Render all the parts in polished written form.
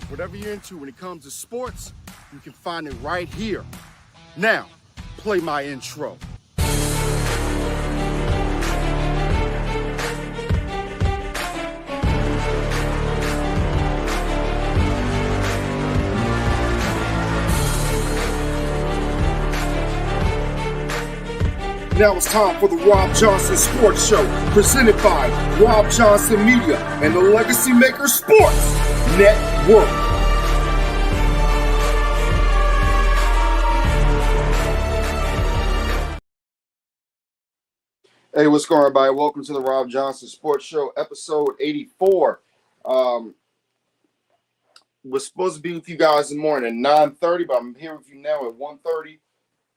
Whatever you're into when it comes to sports, you can find it right here. Now, play my intro. Now it's time for the Robb Johnson Sports Show, presented by Robb Johnson Media and the Legacy Maker Sports Network. Hey, what's going on, everybody? Welcome to the Robb Johnson Sports Show, episode 84. Was supposed to be with you guys in the morning at 9:30, but I'm here with you now at 1:30.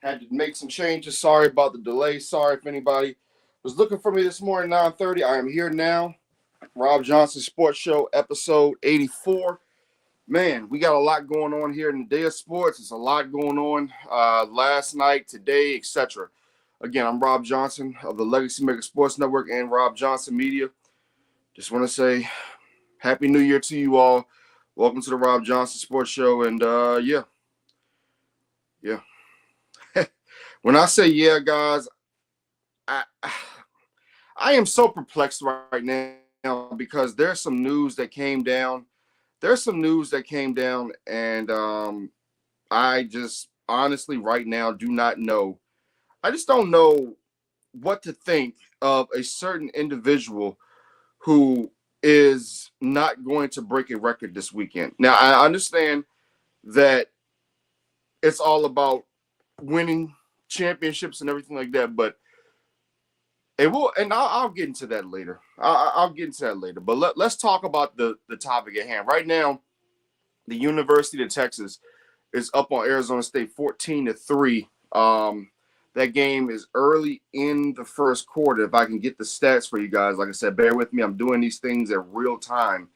Had to make some changes. Sorry about the delay. Sorry if anybody was looking for me this morning at 9:30. I am here now. Robb Johnson Sports Show, episode 84. Man, we got a lot going on here in the day of sports. There's a lot going on last night, today, etc. Again, I'm Robb Johnson of the Legacy Maker Sports Network and Robb Johnson Media. Just want to say Happy New Year to you all. Welcome to the Robb Johnson Sports Show. And yeah. When I say yeah, guys, I am so perplexed right now because there's some news that came down. And I just honestly right now do not know. I just don't know what to think of a certain individual who is not going to break a record this weekend. Now, I understand that it's all about winning championships and everything like that, but it will, and I'll get into that later. I'll get into that later. But let's talk about the topic at hand. Right now, the University of Texas is up on Arizona State 14-3. That game is early in the first quarter. If I can get the stats for you guys, like I said, bear with me. I'm doing these things at real time.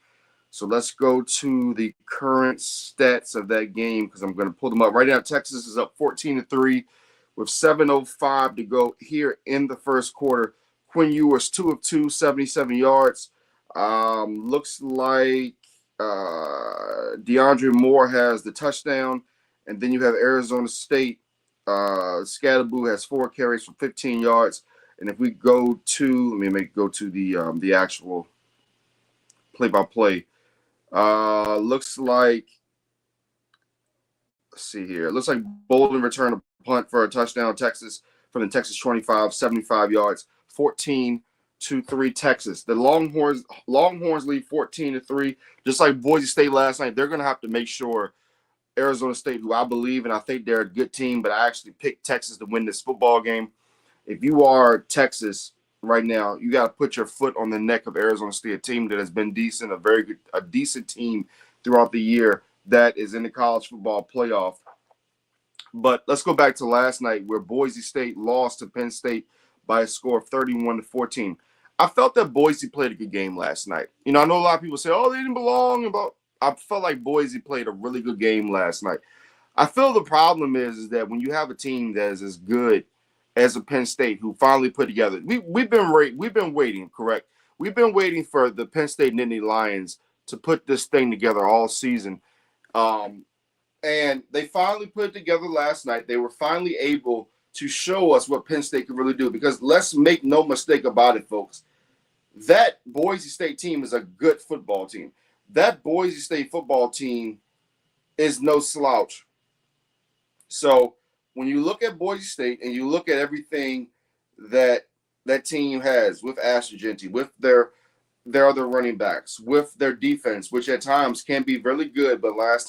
So let's go to the current stats of that game because I'm going to pull them up. Right now, Texas is up 14-3 with 7:05 to go here in the first quarter. Quinn Ewers, 2 of 2, 77 yards. Looks like DeAndre Moore has the touchdown. And then you have Arizona State. Scatterboo has 4 carries for 15 yards. And if we go to, let me go to the actual play-by-play. Looks like, let's see here. It looks like Bolden returned a punt for a touchdown. Texas from the Texas 25, 75 yards, 14-3 Texas. The Longhorns lead 14-3, just like Boise State last night. They're going to have to make sure Arizona State, who I believe and I think they're a good team, but I actually picked Texas to win this football game. If you are Texas right now, you got to put your foot on the neck of Arizona State, a team that has been decent, a decent team throughout the year that is in the college football playoff. But let's go back to last night where Boise State lost to Penn State by a score of 31-14. I felt that Boise played a good game last night. You know, I know a lot of people say, oh, they didn't belong. I felt like Boise played a really good game last night. I feel the problem is that when you have a team that is as good as a Penn State who finally put together, we've been waiting, correct? We've been waiting for the Penn State Nittany Lions to put this thing together all season. And they finally put it together last night. They were finally able to show us what Penn State can really do. Because let's make no mistake about it, folks. That Boise State team is a good football team. That Boise State football team is no slouch. So when you look at Boise State and you look at everything that that team has with Ashton Jeanty, with their other running backs, with their defense, which at times can be really good, but last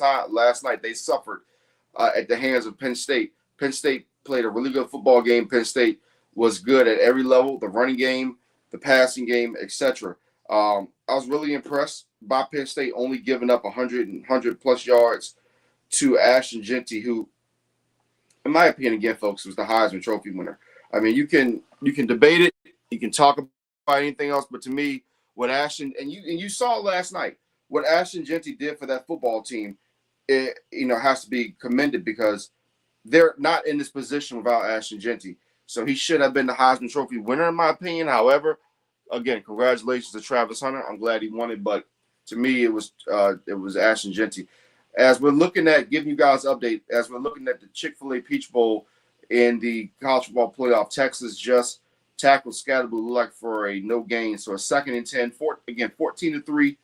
night they suffered at the hands of Penn State. Penn State played a really good football game. Penn State was good at every level, the running game, the passing game, etc. I was really impressed by Penn State only giving up 100 plus yards to Ashton Jeanty, who, in my opinion, again, folks, was the Heisman Trophy winner. I mean, you can debate it, you can talk about anything else, but to me, what Ashton and you saw last night, what Ashton Jeanty did for that football team, it has to be commended because they're not in this position without Ashton Jeanty. So he should have been the Heisman Trophy winner, in my opinion. However, again, congratulations to Travis Hunter. I'm glad he won it, but To me, it was Ashton Genty. As we're looking at giving you guys an update, as we're looking at the Chick-fil-A Peach Bowl in the college football playoff, Texas just tackled Scatterboo like for a no gain. So a 2nd and 10, 14-3,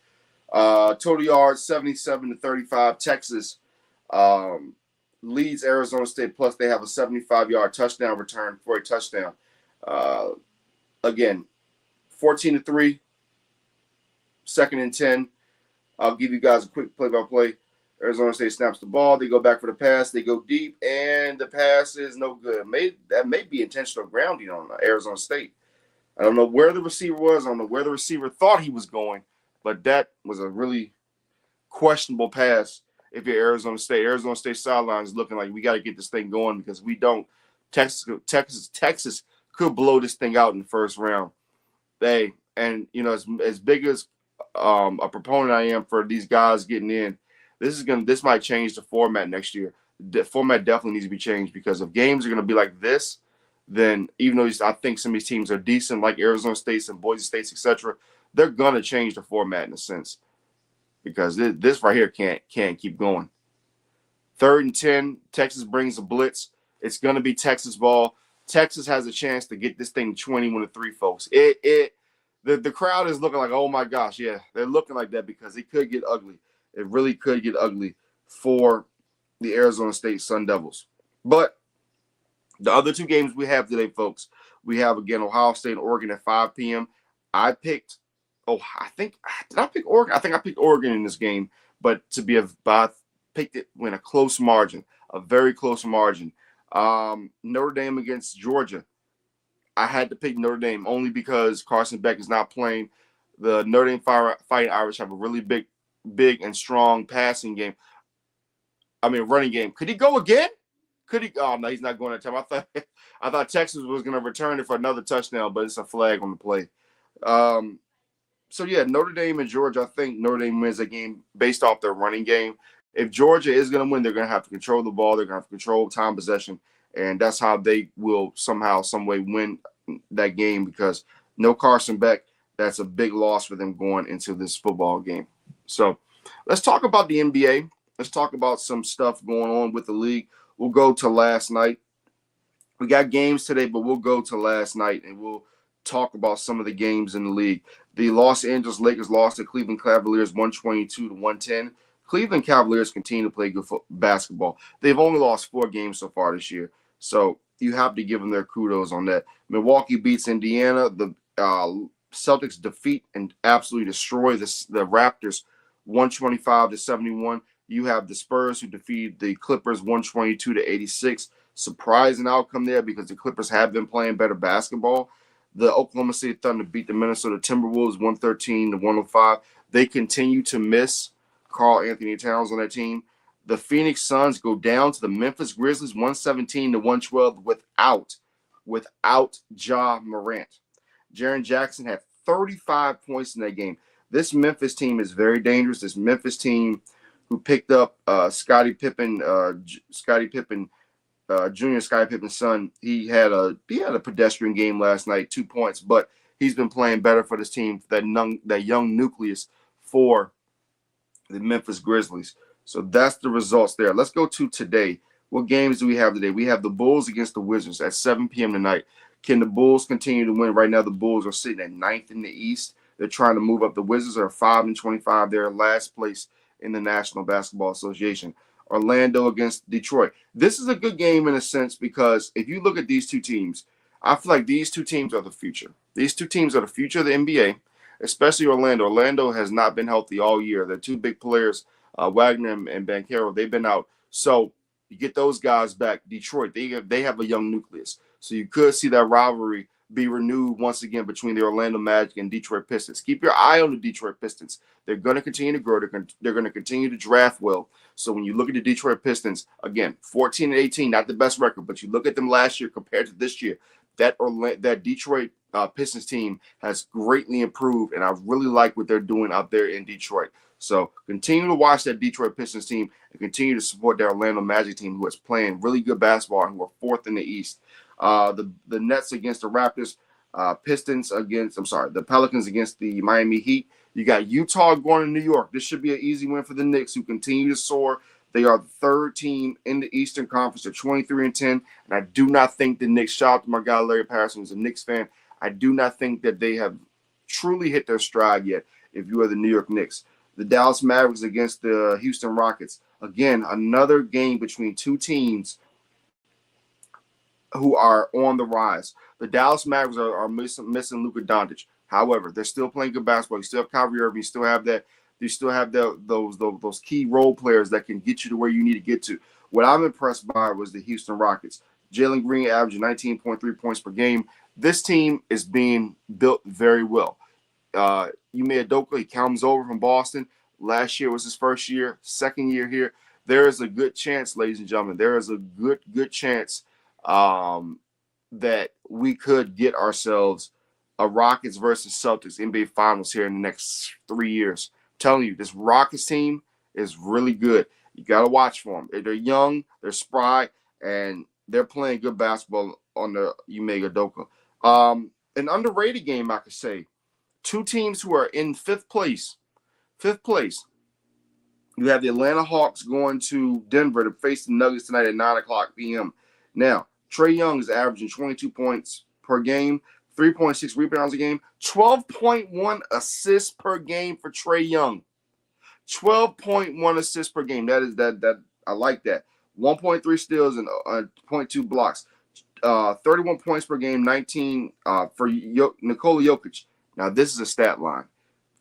total yards 77-35. Texas leads Arizona State. Plus they have a 75-yard touchdown return for a touchdown. Again, 14-3, 2nd and 10. I'll give you guys a quick play-by-play. Arizona State snaps the ball. They go back for the pass. They go deep, and the pass is no good. That may be intentional grounding on Arizona State. I don't know where the receiver was. I don't know where the receiver thought he was going, but that was a really questionable pass if you're Arizona State. Arizona State sideline is looking like we got to get this thing going because we don't. Texas could blow this thing out in the first round. And as big as a proponent I am for these guys getting in, this might change the format next year. The format definitely needs to be changed because if games are going to be like this, then even though I think some of these teams are decent, like Arizona State and Boise State, etc., they're going to change the format in a sense because this right here can't keep going. 3rd and 10, Texas brings a blitz. It's going to be Texas ball. Texas has a chance to get this thing 21-3, folks. The crowd is looking like, oh my gosh, yeah, they're looking like that because it could get ugly. It really could get ugly for the Arizona State Sun Devils. But the other 2 games we have today, folks, we have, again, Ohio State and Oregon at 5 p.m. I picked Oregon? I think I picked Oregon in this game, but I picked it in a close margin, a very close margin. Notre Dame against Georgia. I had to pick Notre Dame only because Carson Beck is not playing. The Notre Dame Fighting Irish have a really big and strong running game. Could he go again? Oh no, he's not going that time. I thought Texas was going to return it for another touchdown, but it's a flag on the play. So yeah, Notre Dame and Georgia. I think Notre Dame wins a game based off their running game. If Georgia is going to win, they're going to have to control the ball. They're going to have to control time possession, and that's how they will somehow, some way win that game because no Carson Beck. That's a big loss for them going into this football game. So let's talk about the NBA. Let's talk about some stuff going on with the league. We'll go to last night. We got games today, but we'll go to last night and we'll talk about some of the games in the league. The Los Angeles Lakers lost to Cleveland Cavaliers 122-110. Cleveland Cavaliers continue to play good basketball. They've only lost 4 games so far this year. So you have to give them their kudos on that. Milwaukee beats Indiana. The Celtics defeat and absolutely destroy the Raptors 125-71. You have the Spurs who defeated the Clippers 122-86. Surprising outcome there because the Clippers have been playing better basketball. The Oklahoma City Thunder beat the Minnesota Timberwolves 113-105. They continue to miss Karl Anthony Towns on that team. The Phoenix Suns go down to the Memphis Grizzlies 117-112 without Ja Morant. Jaren Jackson had 35 points in that game. This Memphis team is very dangerous. This Memphis team who picked up Scottie Pippen, Junior Scottie Pippen's son, he had a pedestrian game last night, 2 points, but he's been playing better for this team, that young nucleus for the Memphis Grizzlies. So that's the results there. Let's go to today. What games do we have today? We have the Bulls against the Wizards at 7 p.m. tonight. Can the Bulls continue to win? Right now, the Bulls are sitting at 9th in the East. They're trying to move up. The Wizards are 5-25. They're in last place in the National Basketball Association. Orlando against Detroit. This is a good game in a sense because if you look at these 2 teams, I feel like these 2 teams are the future. These 2 teams are the future of the NBA, especially Orlando. Orlando has not been healthy all year. Their 2 big players, Wagner and Banchero, they've been out. So you get those guys back. Detroit, they have a young nucleus. So you could see that rivalry be renewed once again between the Orlando Magic and Detroit Pistons. Keep your eye on the Detroit Pistons. They're going to continue to grow. They're going to continue to draft well. So when you look at the Detroit Pistons, again, 14-18, not the best record, but you look at them last year compared to this year, that Detroit Pistons team has greatly improved, and I really like what they're doing out there in Detroit. So continue to watch that Detroit Pistons team and continue to support their Orlando Magic team, who is playing really good basketball and who are 4th in the East. The Nets against the Raptors, the Pelicans against the Miami Heat. You got Utah going to New York. This should be an easy win for the Knicks, who continue to soar. They are the third team in the Eastern Conference. They're 23-10, and I do not think the Knicks. Shout out to my guy Larry Patterson, who's a Knicks fan. I do not think that they have truly hit their stride yet. If you are the New York Knicks, the Dallas Mavericks against the Houston Rockets. Again, another game between two teams who are on the rise. The Dallas Mavericks are missing Luka Doncic. However, they're still playing good basketball. You still have Kyrie Irving. You still have that. You still have those key role players that can get you to where you need to get to. What I'm impressed by was the Houston Rockets. Jalen Green averaging 19.3 points per game. This team is being built very well. Ime Udoka, he comes over from Boston. Last year was his first year, second year here. There is a good chance, ladies and gentlemen, there is a good chance that we could get ourselves a Rockets versus Celtics NBA Finals here in the next 3 years. I'm telling you, this Rockets team is really good. You got to watch for them. They're young, they're spry, and they're playing good basketball on the Ime Udoka. An underrated game, I could say. Two teams who are in fifth place. You have the Atlanta Hawks going to Denver to face the Nuggets tonight at 9 o'clock p.m. Now, Trae Young is averaging 22 points per game, 3.6 rebounds a game, 12.1 assists per game for Trae Young. 12.1 assists per game. That I like that. 1.3 steals and 0.2 blocks. 31 points per game, 19 for Nikola Jokic. Now, this is a stat line.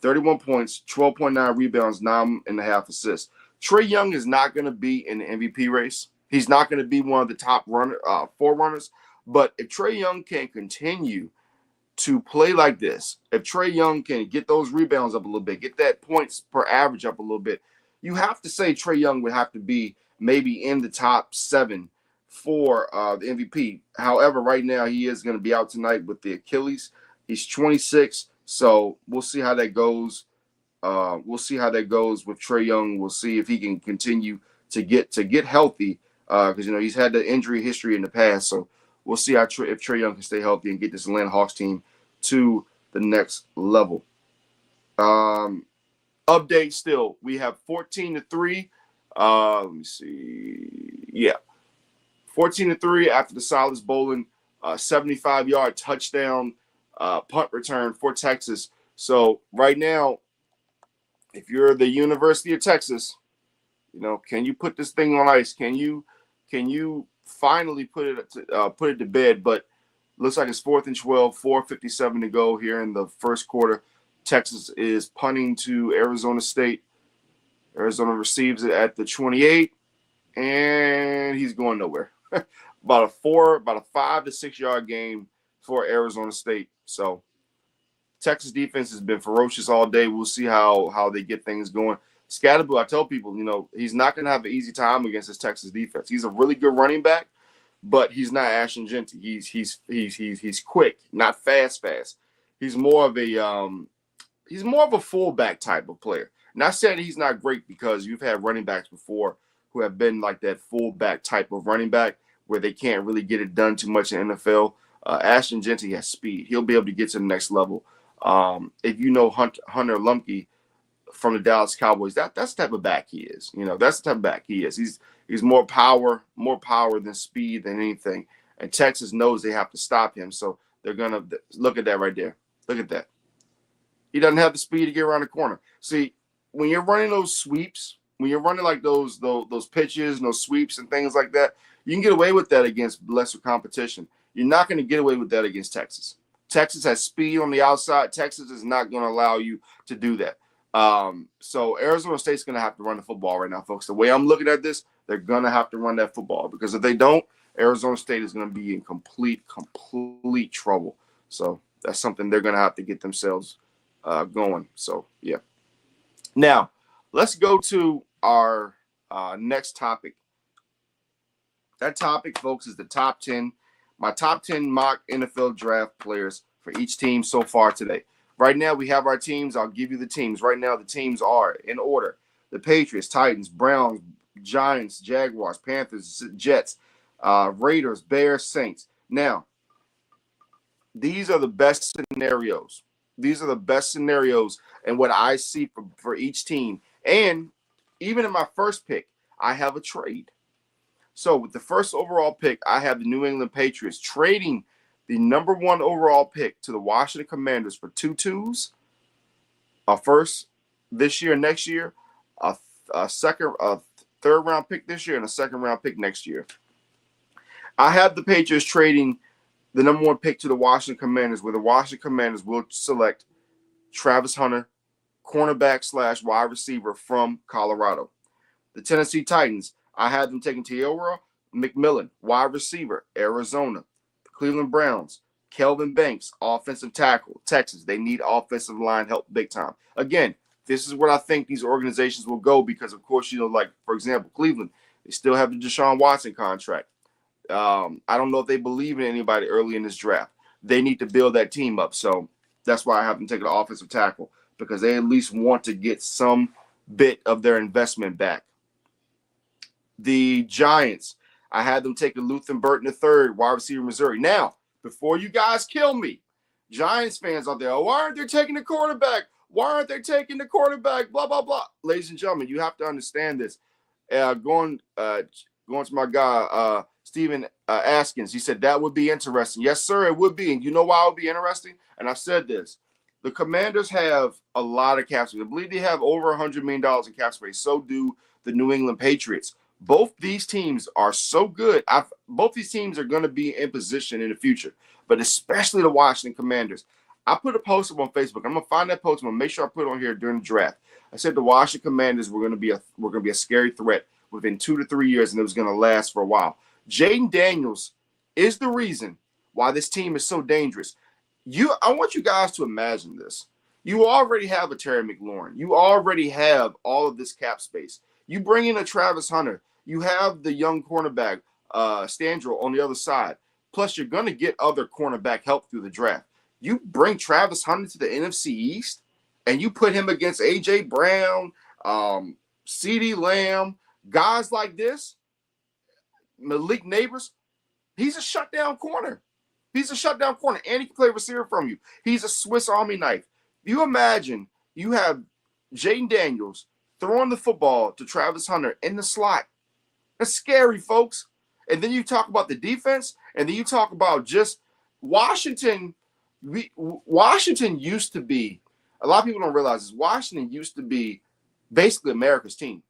31 points, 12.9 rebounds, 9.5 assists. Trae Young is not going to be in the MVP race. He's not going to be one of the top forerunners. But if Trae Young can continue to play like this, if Trae Young can get those rebounds up a little bit, get that points per average up a little bit, you have to say Trae Young would have to be maybe in the top 7 for the MVP. However, right now he is going to be out tonight with the Achilles. He's 26, so we'll see how that goes. We'll see how that goes with Trae Young. We'll see if he can continue to get healthy because he's had the injury history in the past. So we'll see if Trae Young can stay healthy and get this Atlanta Hawks team to the next level. Update still, we have 14-3. Let me see. Yeah, 14-3 after the Silas Bolin 75-yard touchdown punt return for Texas. So right now, if you're the University of Texas, can you put this thing on ice? Can you finally put it to bed? But looks like it's 4th and 12, 4:57 to go here in the first quarter. Texas is punting to Arizona State. Arizona receives it at the 28, and he's going nowhere. About a 5 to 6 yard game for Arizona State. So Texas defense has been ferocious all day. We'll see how they get things going. Scatterboo, I tell people, he's not going to have an easy time against this Texas defense. He's a really good running back, but he's not Ashton Genty. He's quick, not fast. He's more of a fullback type of player. Not saying he's not great, because you've had running backs before who have been like that fullback type of running back where they can't really get it done too much in the NFL. Ashton Genty has speed. He'll be able to get to the next level. If you know Hunter Lumpke from the Dallas Cowboys, that's the type of back he is. That's the type of back he is. He's more power than speed than anything. And Texas knows they have to stop him, so they're gonna look at that right there. Look at that. He doesn't have the speed to get around the corner. See, when you're running those sweeps, when you're running like those pitches and those sweeps and things like that, you can get away with that against lesser competition. You're not going to get away with that against Texas. Texas has speed on the outside. Texas is not going to allow you to do that. So Arizona State's going to have to run the football right now, folks. The way I'm looking at this, they're going to have to run that football, because if they don't, Arizona State is going to be in complete trouble. So that's something they're going to have to get themselves going. So, yeah. Now, let's go to our next topic. That topic, folks, is the top 10. My top 10 mock NFL draft players for each team so far today. Right now, we have our teams. I'll give you the teams. Right now, the teams are in order: the Patriots, Titans, Browns, Giants, Jaguars, Panthers, Jets, Raiders, Bears, Saints. Now, these are the best scenarios. These are the best scenarios and what I see for each team. And even in my first pick, I have a trade. So with the first overall pick, I have the New England Patriots trading the number 1 overall pick to the Washington Commanders for 2 twos, a first this year, next year, a third round pick this year, and a second round pick next year. I have the Patriots trading the number 1 pick to the Washington Commanders, where the Washington Commanders will select Travis Hunter, cornerback / wide receiver from Colorado. The Tennessee Titans, I had them taking Teora McMillan, wide receiver, Arizona. The Cleveland Browns, Kelvin Banks, offensive tackle, Texas. They need offensive line help big time. Again, this is where I think these organizations will go because, of course, like, for example, Cleveland, they still have the Deshaun Watson contract. I don't know if they believe in anybody early in this draft. They need to build that team up. So that's why I have them take an offensive tackle, because they at least want to get some bit of their investment back. The Giants, I had them taking Luther Burton III, wide receiver, Missouri. Now, before you guys kill me, Giants fans out there, why aren't they taking the quarterback? Why aren't they taking the quarterback? Blah, blah, blah. Ladies and gentlemen, you have to understand this. Going to my guy, Stephen Askins, he said that would be interesting. Yes, sir, it would be. And you know why it would be interesting? And I said this. The Commanders have a lot of cap space. I believe they have over $100 million in cap space. So do the New England Patriots. Both these teams are so good. Both these teams are going to be in position in the future, but especially the Washington Commanders. I put a post up on Facebook. I'm going to find that post. I'm going to make sure I put it on here during the draft. I said the Washington Commanders were going to be a scary threat within 2 to 3 years, and it was going to last for a while. Jaden Daniels is the reason why this team is so dangerous. I want you guys to imagine this. You already have a Terry McLaurin. You already have all of this cap space. You bring in a Travis Hunter. You have the young cornerback, Standro, on the other side. Plus, you're going to get other cornerback help through the draft. You bring Travis Hunter to the NFC East, and you put him against A.J. Brown, CeeDee Lamb, guys like this, Malik Neighbors. He's a shutdown corner. He's a shutdown corner, and he can play receiver from you. He's a Swiss Army knife. You imagine you have Jaden Daniels throwing the football to Travis Hunter in the slot. That's scary, folks. And then you talk about the defense, and then you talk about just Washington. Washington used to be, a lot of people don't realize this, Washington used to be basically America's team.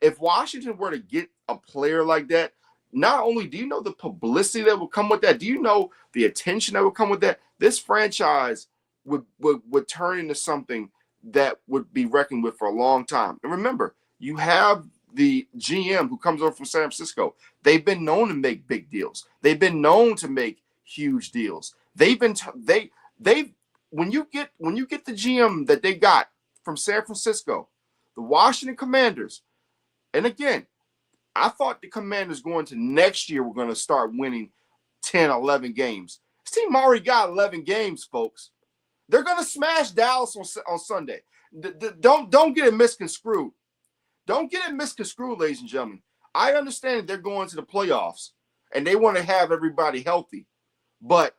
If Washington were to get a player like that, not only do you know the publicity that would come with that, do you know the attention that would come with that? This franchise would turn into something that would be reckoned with for a long time. And remember, you have the GM who comes over from San Francisco. They've been known to make big deals. They've been known to make huge deals. When you get the GM that they got from San Francisco, the Washington Commanders, and again, I thought the Commanders going to next year were going to start winning 10, 11 games. This team already got 11 games, folks. They're going to smash Dallas on Sunday. Don't get it misconstrued. Don't get it misconstrued, ladies and gentlemen. I understand that they're going to the playoffs, and they want to have everybody healthy. But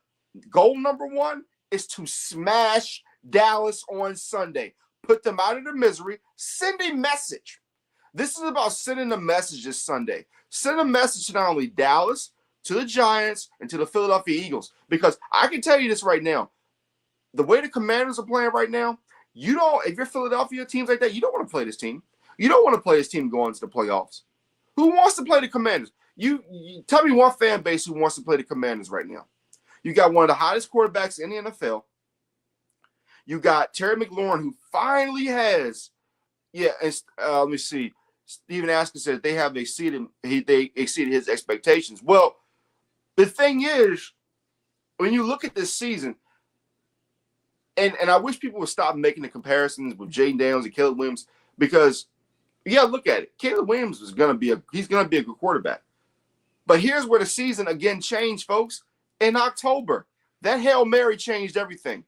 goal number 1 is to smash Dallas on Sunday. Put them out of their misery. Send a message. This is about sending a message this Sunday. Send a message to not only Dallas, to the Giants, and to the Philadelphia Eagles. Because I can tell you this right now. The way the Commanders are playing right now, if you're Philadelphia, teams like that, you don't want to play this team. You don't want to play this team going to the playoffs. Who wants to play the Commanders? You tell me one fan base who wants to play the Commanders right now. You got one of the hottest quarterbacks in the NFL. You got Terry McLaurin, who finally has, let me see. Stephen Askins said they exceeded his expectations. Well, the thing is, when you look at this season, and I wish people would stop making the comparisons with Jaden Daniels and Caleb Williams, because you got to look at it. Caleb Williams he's going to be a good quarterback. But here's where the season again changed, folks. In October, that Hail Mary changed everything.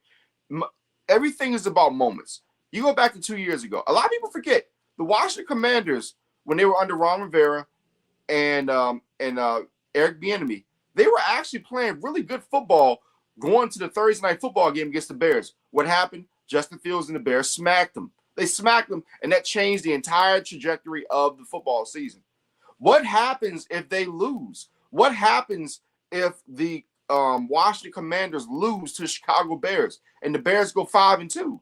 Everything is about moments. You go back to 2 years ago. A lot of people forget the Washington Commanders, when they were under Ron Rivera and Eric Bieniemy, they were actually playing really good football Going to the Thursday night football game against the Bears. What happened? Justin Fields and the Bears smacked them. They smacked them, and that changed the entire trajectory of the football season. What happens if they lose? What happens if the Washington Commanders lose to the Chicago Bears and the Bears go 5-2?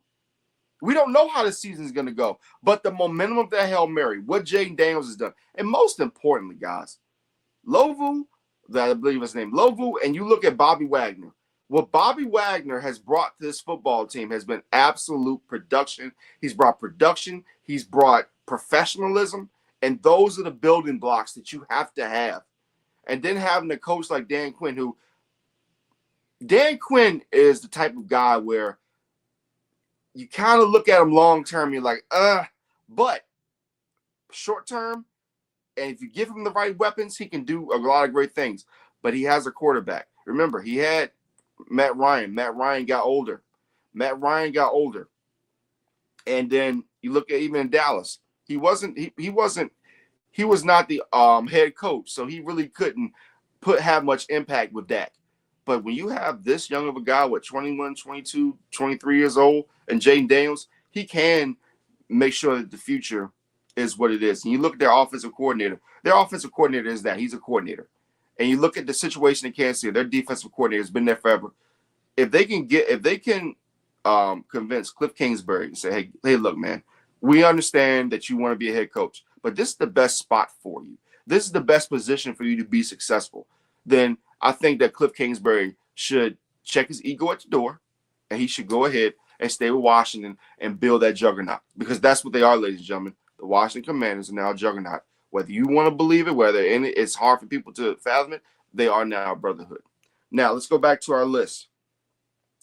We don't know how the season is going to go, but the momentum of that Hail Mary, what Jaden Daniels has done, and most importantly, guys, Lovu, that I believe his name, Lovu, and you look at Bobby Wagner. What Bobby Wagner has brought to this football team has been absolute production. He's brought production. He's brought professionalism. And those are the building blocks that you have to have. And then having a coach like Dan Quinn, who Dan Quinn is the type of guy where you kind of look at him long term, you're like, but short term, and if you give him the right weapons, he can do a lot of great things. But he has a quarterback. Remember, he had Matt Ryan. Matt Ryan got older. And then you look at even in Dallas, he was not the head coach, so he really couldn't have much impact with Dak. But when you have this young of a guy with 21, 22, 23 years old and Jaden Daniels, he can make sure that the future is what it is. And you look at their offensive coordinator. Their offensive coordinator is that. He's a coordinator. And you look at the situation in Kansas City, their defensive coordinator has been there forever. If they can convince Cliff Kingsbury and say, hey, look, man, we understand that you want to be a head coach, but this is the best spot for you. This is the best position for you to be successful. Then I think that Cliff Kingsbury should check his ego at the door, and he should go ahead and stay with Washington and build that juggernaut, because that's what they are, ladies and gentlemen. The Washington Commanders are now a juggernaut. Whether you want to believe it, whether it's hard for people to fathom it, they are now a brotherhood. Now, let's go back to our list.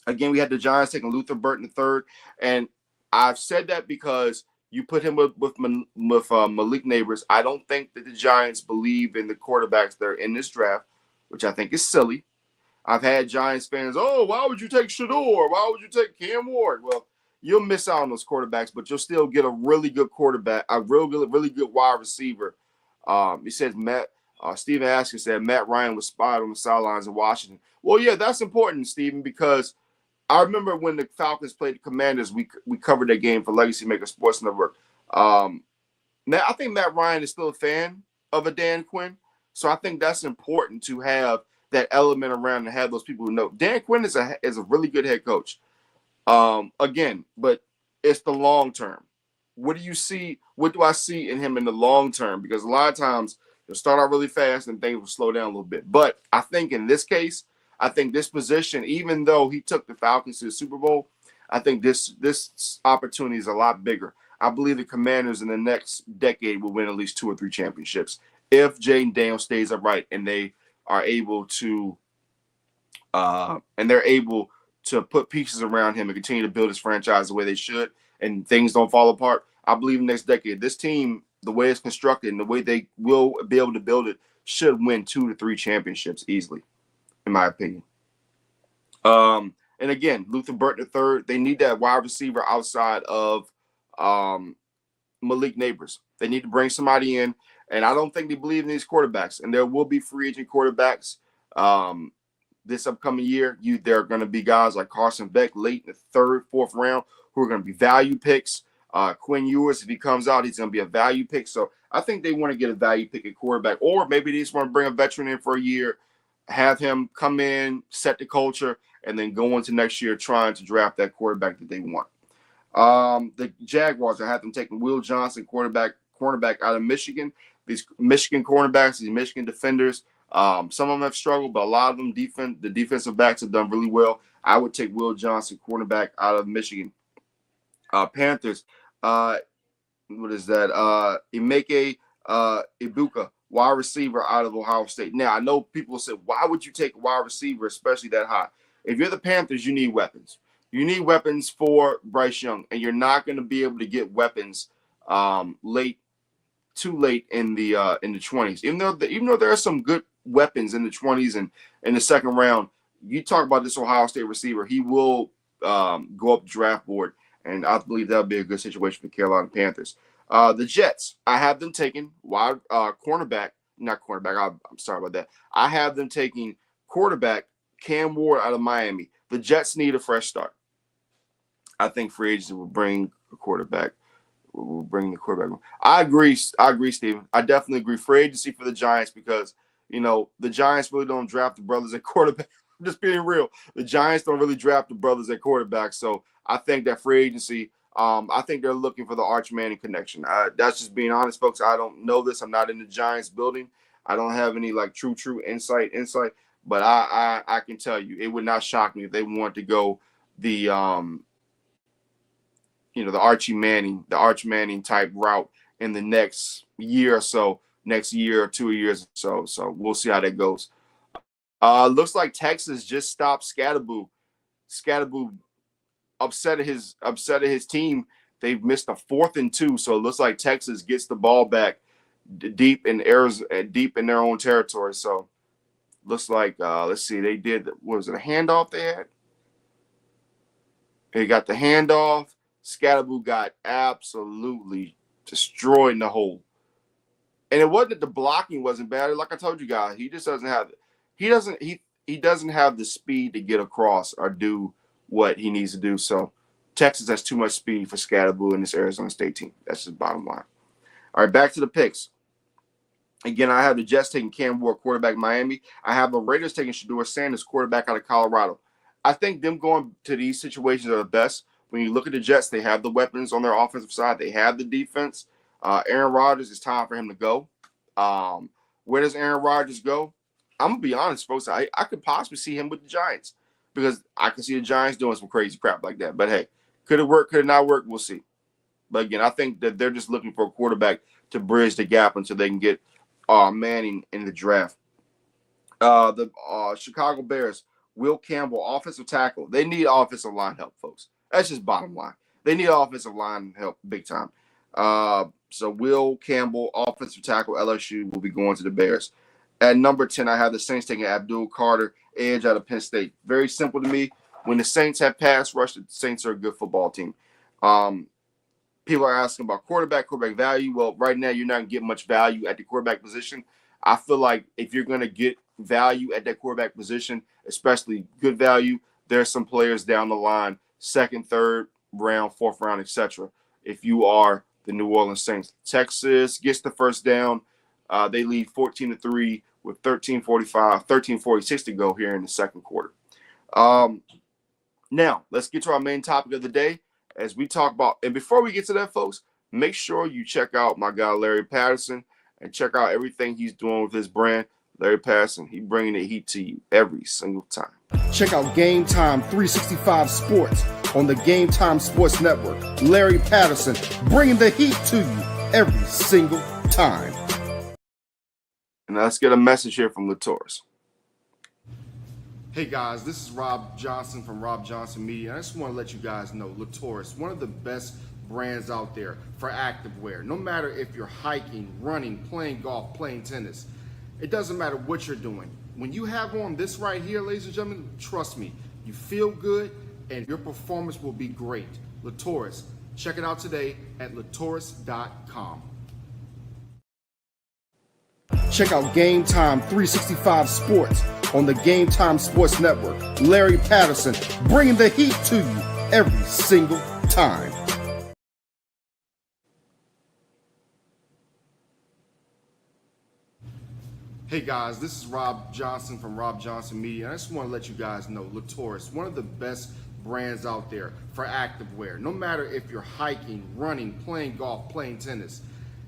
Again, we had the Giants taking Luther Burton III, and I've said that because you put him with Malik Neighbors. I don't think that the Giants believe in the quarterbacks that are in this draft, which I think is silly. I've had Giants fans, why would you take Shador? Why would you take Cam Ward? Well, you'll miss out on those quarterbacks, but you'll still get a really good quarterback, a really good wide receiver. He says Stephen Askins said Matt Ryan was spotted on the sidelines in Washington. Well, yeah, that's important, Stephen, because I remember when the Falcons played the Commanders, we covered that game for Legacy Maker Sports Network. Now, I think Matt Ryan is still a fan of a Dan Quinn, so I think that's important to have that element around and have those people who know. Dan Quinn is a really good head coach. Again, but it's the long term. What do you see? What do I see in him in the long term? Because a lot of times he'll start out really fast and things will slow down a little bit. But I think in this case, I think this position, even though he took the Falcons to the Super Bowl, I think this opportunity is a lot bigger. I believe the Commanders in the next decade will win at least 2 or 3 championships if Jaden Daniels stays upright and they are able to put pieces around him and continue to build his franchise the way they should, and things don't fall apart. I believe next decade, this team, the way it's constructed and the way they will be able to build it, should win 2 to 3 championships easily, in my opinion. And again, Luther Burton III, they need that wide receiver outside of Malik Neighbors. They need to bring somebody in, and I don't think they believe in these quarterbacks. And there will be free agent quarterbacks this upcoming year. There are going to be guys like Carson Beck late in the 3rd, 4th round who are going to be value picks. Quinn Ewers, if he comes out, he's going to be a value pick. So I think they want to get a value pick at quarterback, or maybe they just want to bring a veteran in for a year, have him come in, set the culture, and then go into next year trying to draft that quarterback that they want. The Jaguars, I have them taking Will Johnson, cornerback out of Michigan. These Michigan cornerbacks, these Michigan defenders, some of them have struggled, but a lot of them the defensive backs have done really well. I would take Will Johnson, cornerback out of Michigan. Panthers, what is that? Emeka Ibuka, wide receiver out of Ohio State. Now, I know people say, why would you take a wide receiver, especially that high? If you're the Panthers, you need weapons. You need weapons for Bryce Young, and you're not going to be able to get weapons too late in the 20s. Even though there are some good weapons in the 20s and in the 2nd round, you talk about this Ohio State receiver, he will go up the draft board, and I believe that'll be a good situation for the Carolina Panthers. The Jets, I have them taking I'm sorry about that. I have them taking quarterback Cam Ward out of Miami. The Jets need a fresh start. I think free agency will bring a quarterback. Will bring the quarterback. I agree, Steven. I definitely agree. Free agency for the Giants because, the Giants really don't draft the brothers at quarterback. I'm just being real. The Giants don't really draft the brothers at quarterback. So I think that free agency, I think they're looking for the Arch Manning connection. That's just being honest, folks. I don't know this. I'm not in the Giants building. I don't have any true insight. But I can tell you, it would not shock me if they want to go the the Arch Manning type route in the next year or so, next year or 2 years or so. So we'll see how that goes. Looks like Texas just stopped Scatterboo. Scatterboo upset of his team. They've missed a 4th and 2. So it looks like Texas gets the ball back deep in their own territory. So looks like let's see, they did, what was it, a handoff they had? They got the handoff. Scatterboo got absolutely destroyed in the hole. And it wasn't that the blocking wasn't bad. Like I told you guys, he just doesn't have he doesn't have the speed to get across or do what he needs to do. So Texas has too much speed for Scatterboo in this Arizona State team. That's the bottom line. All right, back to the picks. Again, I have the Jets taking Cam Ward, quarterback Miami. I have the Raiders taking Shedeur Sanders, quarterback out of Colorado. I think them going to these situations are the best. When you look at the Jets, they have the weapons on their offensive side. They have the defense. Aaron Rodgers, it's time for him to go. Where does Aaron Rodgers go? I'm going to be honest, folks. I could possibly see him with the Giants because I can see the Giants doing some crazy crap like that. But, hey, could it work? Could it not work? We'll see. But, again, I think that they're just looking for a quarterback to bridge the gap until they can get Manning in the draft. The Chicago Bears, Will Campbell, offensive tackle. They need offensive line help, folks. That's just bottom line. They need offensive line help big time. So Will Campbell, offensive tackle, LSU, will be going to the Bears. At number 10, I have the Saints taking Abdul Carter, edge out of Penn State. Very simple to me. When the Saints have pass rush, the Saints are a good football team. People are asking about quarterback value. Well, right now you're not going to get much value at the quarterback position. I feel like if you're going to get value at that quarterback position, especially good value, there's some players down the line, 2nd, 3rd round, 4th round, etc. If you are the New Orleans Saints. Texas gets the first down. They lead 14-3 with 13:46 to go here in the second quarter. Now, let's get to our main topic of the day as we talk about, and before we get to that, folks, make sure you check out my guy, Larry Patterson, and check out everything he's doing with his brand. Larry Patterson, he's bringing the heat to you every single time. Check out Game Time 365 Sports on the Game Time Sports Network. Larry Patterson bringing the heat to you every single time. And let's get a message here from LaTours. Hey guys, this is Robb Johnson from Robb Johnson Media. I just want to let you guys know LaTours, one of the best brands out there for activewear. No matter if you're hiking, running, playing golf, playing tennis, it doesn't matter what you're doing. When you have on this right here, ladies and gentlemen, trust me, you feel good and your performance will be great. LaTours, check it out today at latours.com. Check out Game Time 365 Sports on the Game Time Sports Network. Larry Patterson bringing the heat to you every single time. Hey guys, this is Robb Johnson from Robb Johnson Media. I just want to let you guys know LaTours, one of the best brands out there for activewear. No matter if you're hiking, running, playing golf, playing tennis,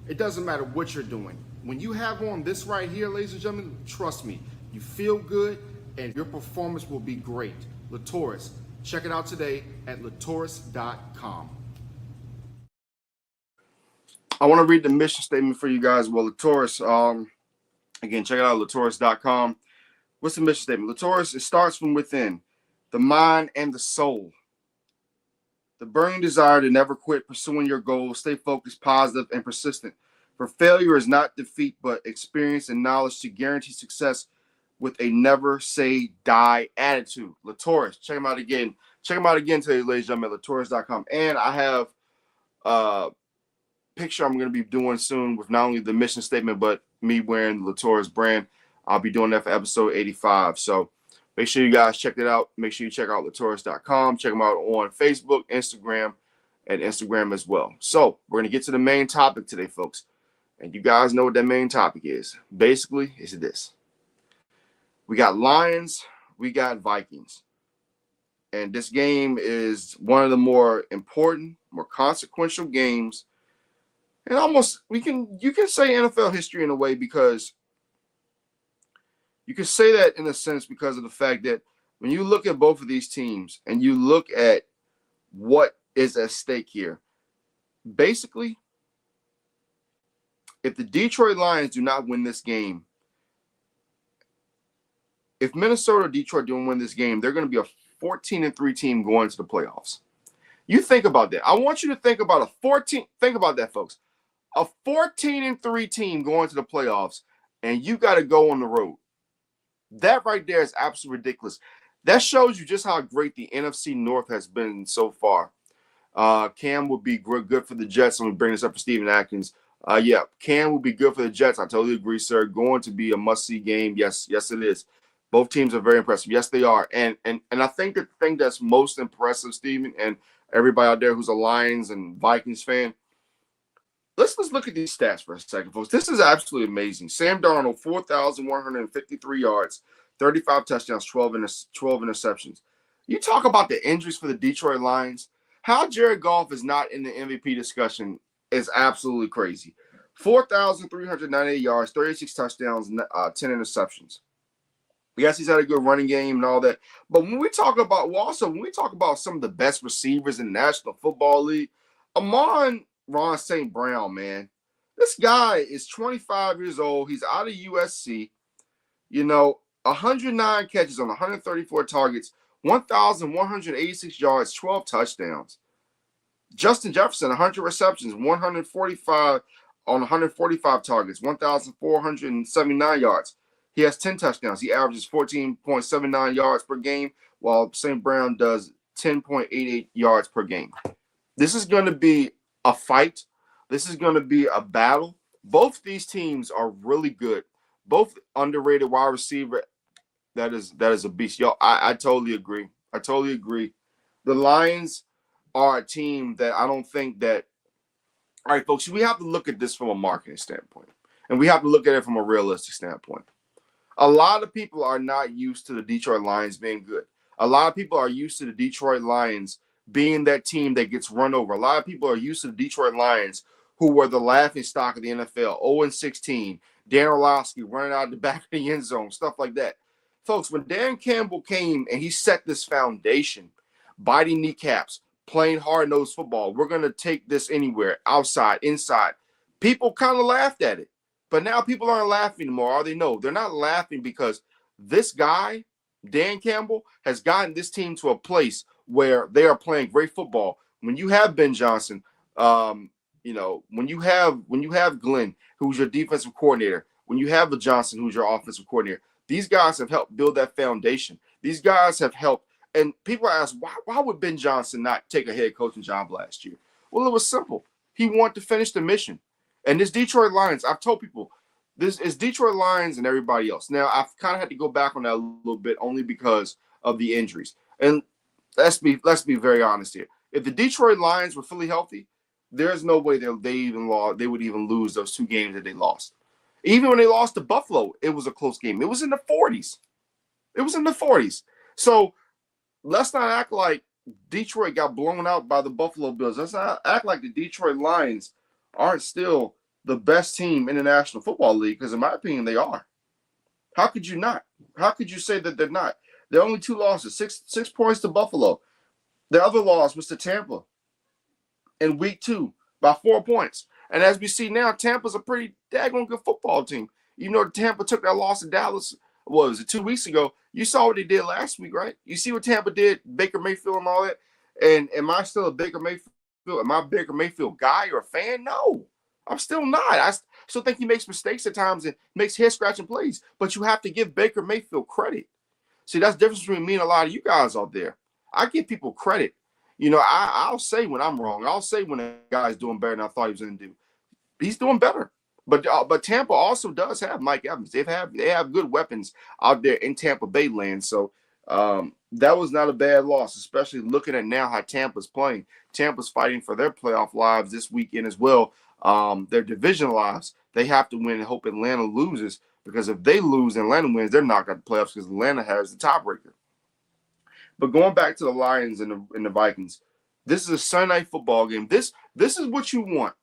it doesn't matter what you're doing. When you have on this right here, ladies and gentlemen, trust me, you feel good and your performance will be great. LaTours, check it out today at latours.com. I want to read the mission statement for you guys. Well, LaTours, again, check it out, latours.com. What's the mission statement? LaTours, it starts from within, the mind and the soul. The burning desire to never quit pursuing your goals, stay focused, positive, and persistent. For failure is not defeat, but experience and knowledge to guarantee success with a never say die attitude. LaTours, check them out again. Check them out again today, ladies and gentlemen, at latours.com. And I have a picture I'm going to be doing soon with not only the mission statement, but me wearing the LaTours brand. I'll be doing that for episode 85. So Make sure you guys check it out. Make sure you check out latourist.com. Check them out on Facebook, Instagram, and Instagram as well. So we're going to get to the main topic today, folks. And you guys know what that main topic is. Basically, it's this. We got Lions, we got Vikings. And this game is one of the more important, more consequential games. And almost you can say NFL history in a way, because you can say that in a sense because of the fact that when you look at both of these teams and you look at what is at stake here, basically, if the Detroit Lions do not win this game, if Minnesota or Detroit don't win this game, they're going to be a 14-3 team going to the playoffs. You think about that. I want you to think about think about that, folks. A 14-3 team going to the playoffs, and you got to go on the road. That right there is absolutely ridiculous. That shows you just how great the NFC North has been so far. Cam would be good for the Jets. I'm going to bring this up for Steven Atkins. Cam will be good for the Jets. I totally agree, sir. Going to be a must-see game. Yes, it is. Both teams are very impressive. Yes, they are. And I think the thing that's most impressive, Steven, and everybody out there who's a Lions and Vikings fan, let's look at these stats for a second, folks. This is absolutely amazing. Sam Darnold, 4,153 yards, 35 touchdowns, 12 interceptions. You talk about the injuries for the Detroit Lions. How Jared Goff is not in the MVP discussion is absolutely crazy. 4,398 yards, 36 touchdowns, 10 interceptions. Yes, he's had a good running game and all that. But when we talk about some of the best receivers in the National Football League, Ron St. Brown, man. This guy is 25 years old. He's out of USC. 109 catches on 134 targets, 1,186 yards, 12 touchdowns. Justin Jefferson, 100 receptions, 145 on 145 targets, 1,479 yards. He has 10 touchdowns. He averages 14.79 yards per game, while St. Brown does 10.88 yards per game. This is going to be a fight. This is going to be a battle. Both these teams are really good. Both underrated wide receiver. That is a beast. Yo, I totally agree. The Lions are a team that I don't think that. All right, folks, we have to look at this from a marketing standpoint, and we have to look at it from a realistic standpoint. A lot of people are not used to the Detroit Lions being good. A lot of people are used to the Detroit Lions being that team that gets run over. A lot of people are used to the Detroit Lions, who were the laughing stock of the NFL, 0-16, Dan Orlovsky running out the back of the end zone, stuff like that. Folks, when Dan Campbell came and he set this foundation, biting kneecaps, playing hard-nosed football, we're going to take this anywhere, outside, inside. People kind of laughed at it. But now people aren't laughing anymore, are they? No, they're not laughing because this guy, Dan Campbell, has gotten this team to a place where they are playing great football. When you have Ben Johnson, when you have Glenn, who's your defensive coordinator, when you have the Johnson, who's your offensive coordinator, these guys have helped build that foundation. These guys have helped. And people ask, why would Ben Johnson not take a head coaching job last year? Well, it was simple. He wanted to finish the mission. And this Detroit Lions, I've told people, this is Detroit Lions and everybody else. Now, I've kind of had to go back on that a little bit only because of the injuries. And let's be very honest here. If the Detroit Lions were fully healthy, there's no way they would even lose those two games that they lost. Even when they lost to Buffalo, it was a close game. It was in the 40s. So let's not act like Detroit got blown out by the Buffalo Bills. Let's not act like the Detroit Lions aren't still the best team in the National Football League, because in my opinion, they are. How could you not? How could you say that they're not? There are only two losses, six points to Buffalo. The other loss was to Tampa in week 2 by 4 points. And as we see now, Tampa's a pretty daggone good football team. Even though Tampa took that loss to Dallas, what was it, 2 weeks ago? You saw what they did last week, right? You see what Tampa did, Baker Mayfield and all that? And am I still a Baker Mayfield? Am I a Baker Mayfield guy or a fan? No, I'm still not. I still think he makes mistakes at times and makes head-scratching plays. But you have to give Baker Mayfield credit. See, that's the difference between me and a lot of you guys out there. I give people credit. I'll say when I'm wrong. I'll say when a guy's doing better than I thought he was going to do. He's doing better. But Tampa also does have Mike Evans. They have good weapons out there in Tampa Bay land. So That was not a bad loss, especially looking at now how Tampa's playing. Tampa's fighting for their playoff lives this weekend as well. Their division lives. They have to win and hope Atlanta loses, because if they lose and Atlanta wins, they're knocked out the playoffs because Atlanta has the tiebreaker. But going back to the Lions and the Vikings, this is a Sunday night football game. This is what you want.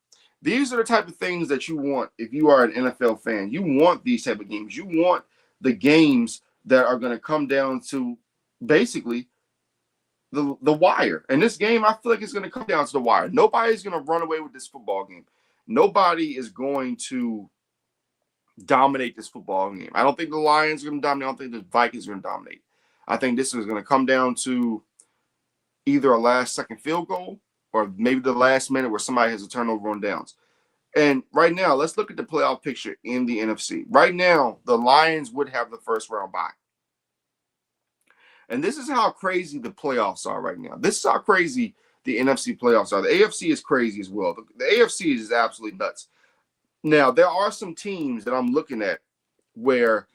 These are the type of things that you want if you are an NFL fan. You want these type of games. You want the games that are going to come down to basically the wire. And this game, I feel like it's going to come down to the wire. Nobody's going to run away with this football game. Nobody is going to dominate this football game. I don't think the Lions are going to dominate. I don't think the Vikings are going to dominate. I think this is going to come down to either a last-second field goal or maybe the last minute where somebody has a turnover on downs. And right now, let's look at the playoff picture in the NFC. Right now, the Lions would have the first-round bye. And this is how crazy the playoffs are right now. This is how crazy the NFC playoffs are. The AFC is crazy as well. The AFC is absolutely nuts. Now, there are some teams that I'm looking at where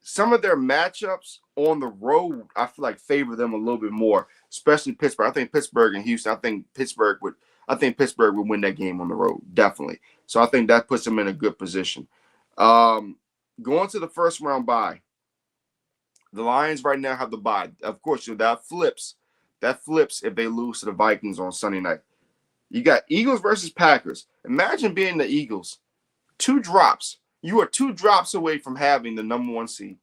some of their matchups on the road, I feel like favor them a little bit more, especially Pittsburgh. I think Pittsburgh and Houston, I think Pittsburgh would win that game on the road, definitely. So I think that puts them in a good position. Going to the first round bye, the Lions right now have the bye. Of course, that flips. That flips if they lose to the Vikings on Sunday night. You got Eagles versus Packers. Imagine being the Eagles. 2 drops. You are 2 drops away from having the number 1 seed.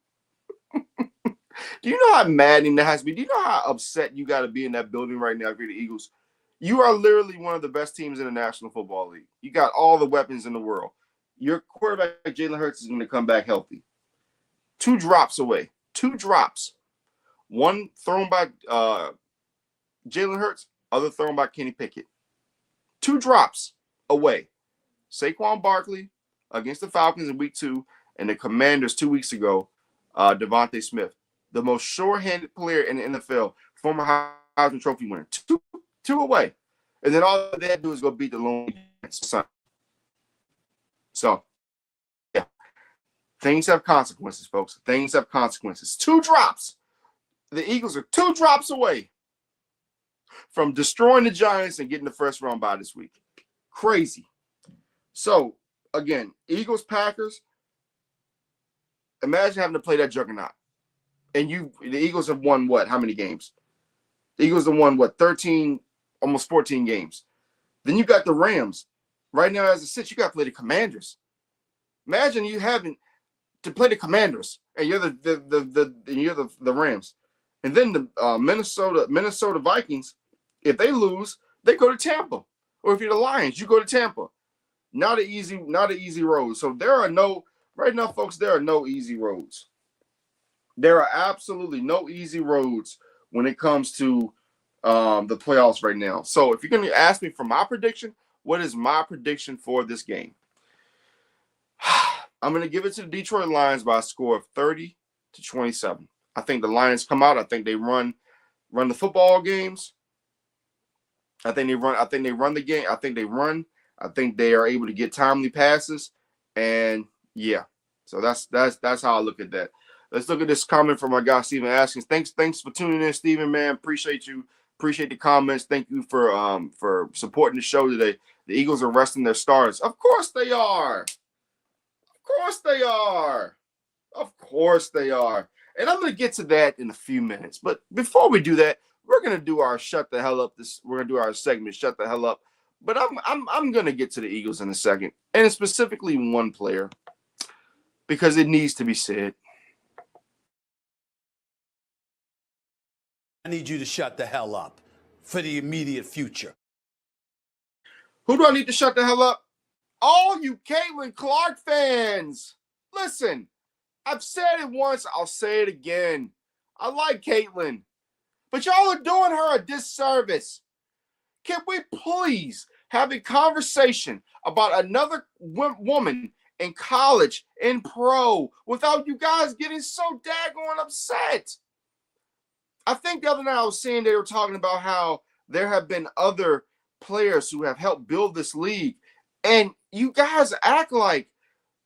Do you know how maddening that has to be? Do you know how upset you got to be in that building right now if you're the Eagles? You are literally one of the best teams in the National Football League. You got all the weapons in the world. Your quarterback, Jalen Hurts, is going to come back healthy. 2 drops away. 2 drops. One thrown by Jalen Hurts, other thrown by Kenny Pickett. 2 drops away. Saquon Barkley against the Falcons in week 2, and the Commanders 2 weeks ago, Devontae Smith, the most sure-handed player in the NFL, former Heisman Trophy winner. 2 away. And then all they had to do is go beat the lone son. So, yeah. Things have consequences, folks. Things have consequences. 2 drops. The Eagles are 2 drops away from destroying the Giants and getting the first round bye this week. Crazy. So, again, Eagles, Packers, imagine having to play that juggernaut. And the Eagles have won what? How many games? The Eagles have won what? 13, almost 14 games. Then you got the Rams. Right now, as it sits, you got to play the Commanders. Imagine you having to play the Commanders, and you're the Rams. And then the Minnesota Vikings, if they lose, they go to Tampa. Or if you're the Lions, you go to Tampa. Not an easy road. So right now, folks, there are no easy roads. There are absolutely no easy roads when it comes to the playoffs right now. So if you're going to ask me for my prediction, what is my prediction for this game? I'm going to give it to the Detroit Lions by a score of 30-27. I think the Lions come out. I think they run the football games. I think they run the game. I think they are able to get timely passes. And yeah. So that's how I look at that. Let's look at this comment from our guy Steven Askins. Thanks for tuning in, Steven, man. Appreciate you. Appreciate the comments. Thank you for supporting the show today. The Eagles are resting their starters. Of course they are. Of course they are. Of course they are. And I'm going to get to that in a few minutes. But before we do that, we're going to do our shut the hell up. We're going to do our segment, shut the hell up. But I'm going to get to the Eagles in a second, and specifically one player, because it needs to be said. I need you to shut the hell up for the immediate future. Who do I need to shut the hell up? All you Caitlin Clark fans. Listen, I've said it once. I'll say it again. I like Caitlin, but y'all are doing her a disservice. Can we please have a conversation about another woman in college, in pro, without you guys getting so daggone upset? I think the other night I was seeing they were talking about how there have been other players who have helped build this league. And you guys act like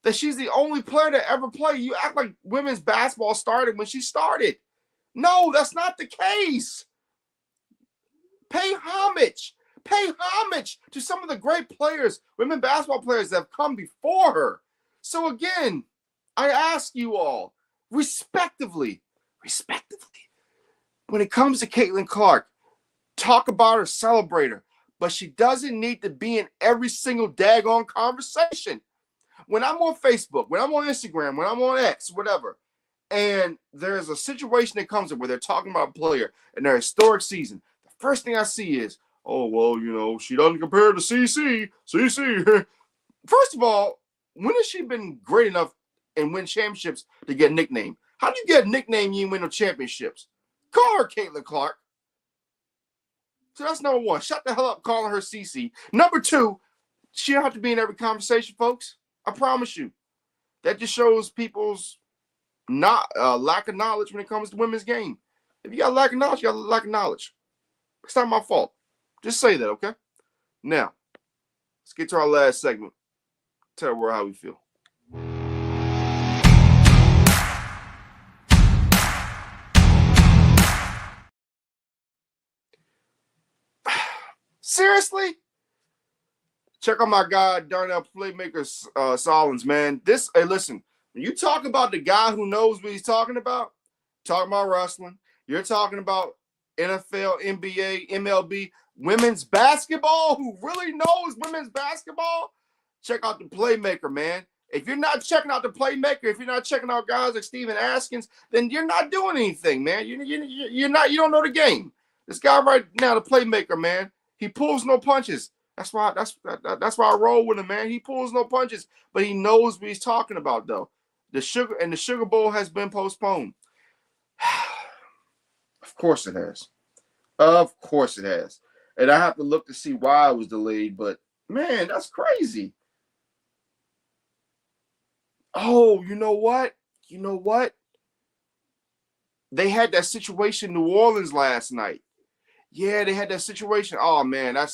that she's the only player to ever play. You act like women's basketball started when she started. No, that's not the case. Pay homage. Pay homage to some of the great players, women basketball players that have come before her. So again, I ask you all, respectively, when it comes to Caitlin Clark, talk about her, celebrate her, but she doesn't need to be in every single daggone conversation. When I'm on Facebook, when I'm on Instagram, when I'm on X, whatever, and there's a situation that comes up where they're talking about a player and their historic season, the first thing I see is, oh, well, you know, she doesn't compare to CC. First of all, when has she been great enough and win championships to get a nickname? How do you get a nickname you win no championships? Call her Caitlin Clark. So that's number one. Shut the hell up calling her CC. Number two, she don't have to be in every conversation, folks. I promise you. That just shows people's lack of knowledge when it comes to women's game. If you got lack of knowledge, you got lack of knowledge. It's not my fault. Just say that, okay? Now, let's get to our last segment. Tell the world how we feel. Seriously? Check out my guy, Darnell Playmaker Solins, man. Hey, listen, when you talk about the guy who knows what he's talking about wrestling, you're talking about NFL, NBA, MLB, women's basketball, who really knows women's basketball, check out the Playmaker, man. If you're not checking out the Playmaker, if you're not checking out guys like Steven Askins, then you're not doing anything, man. You don't know the game. This guy right now, the Playmaker, man, he pulls no punches. That's why I roll with him, man. He pulls no punches, but he knows what he's talking about, though. The Sugar Bowl has been postponed. Of course it has. Of course it has. And I have to look to see why it was delayed, but man, that's crazy. Oh, you know what? They had that situation in New Orleans last night. Yeah, they had that situation. Oh, man, I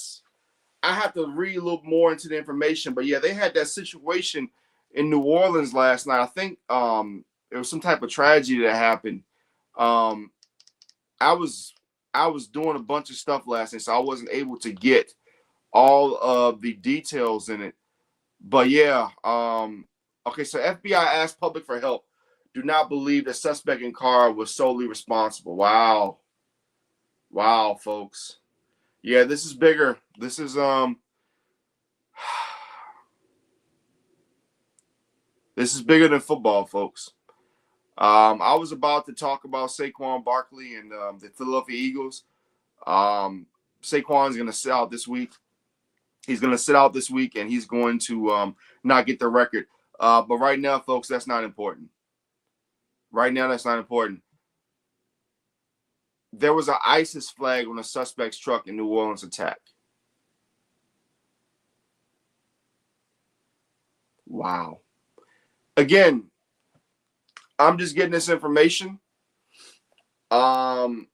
have to read a little more into the information, but yeah, they had that situation in New Orleans last night. I think there was some type of tragedy that happened. I was doing a bunch of stuff last night, so I wasn't able to get all of the details in it. But yeah, okay, so FBI asked public for help. Do not believe the suspect in car was solely responsible. Wow, folks. Yeah, this is bigger. This is this is bigger than football, folks. I was about to talk about Saquon Barkley and the Philadelphia Eagles. Saquon's going to sit out this week. He's going to sit out this week, and he's going to not get the record. But right now, folks, that's not important. Right now, that's not important. There was an ISIS flag on a suspect's truck in New Orleans attack. Wow. Again, I'm just getting this information. What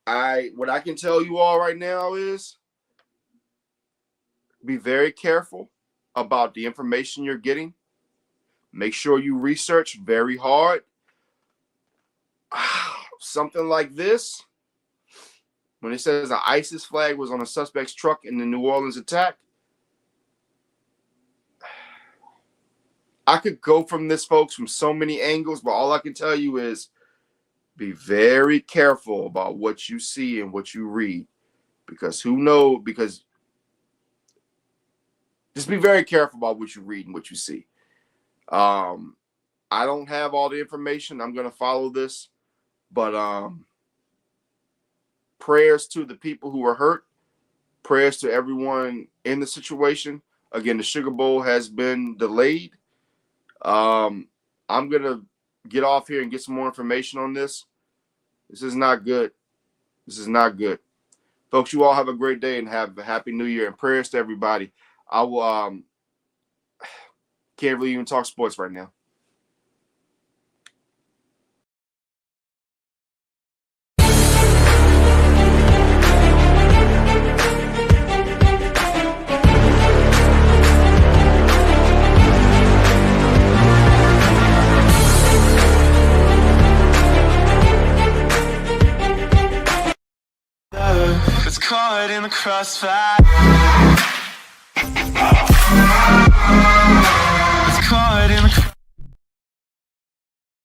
I can tell you all right now is be very careful about the information you're getting. Make sure you research very hard. Something like this, when it says an ISIS flag was on a suspect's truck in the New Orleans attack, I could go from this, folks, from so many angles, but all I can tell you is be very careful about what you see and what you read, because just be very careful about what you read and what you see. I don't have all the information. I'm going to follow this, but prayers to the people who were hurt, prayers to everyone in the situation. Again, the Sugar Bowl has been delayed. I'm going to get off here and get some more information on this. This is not good. This is not good. Folks, you all have a great day and have a happy new year, and prayers to everybody. I will can't really even talk sports right now. It's caught in the crossfire. It's caught in the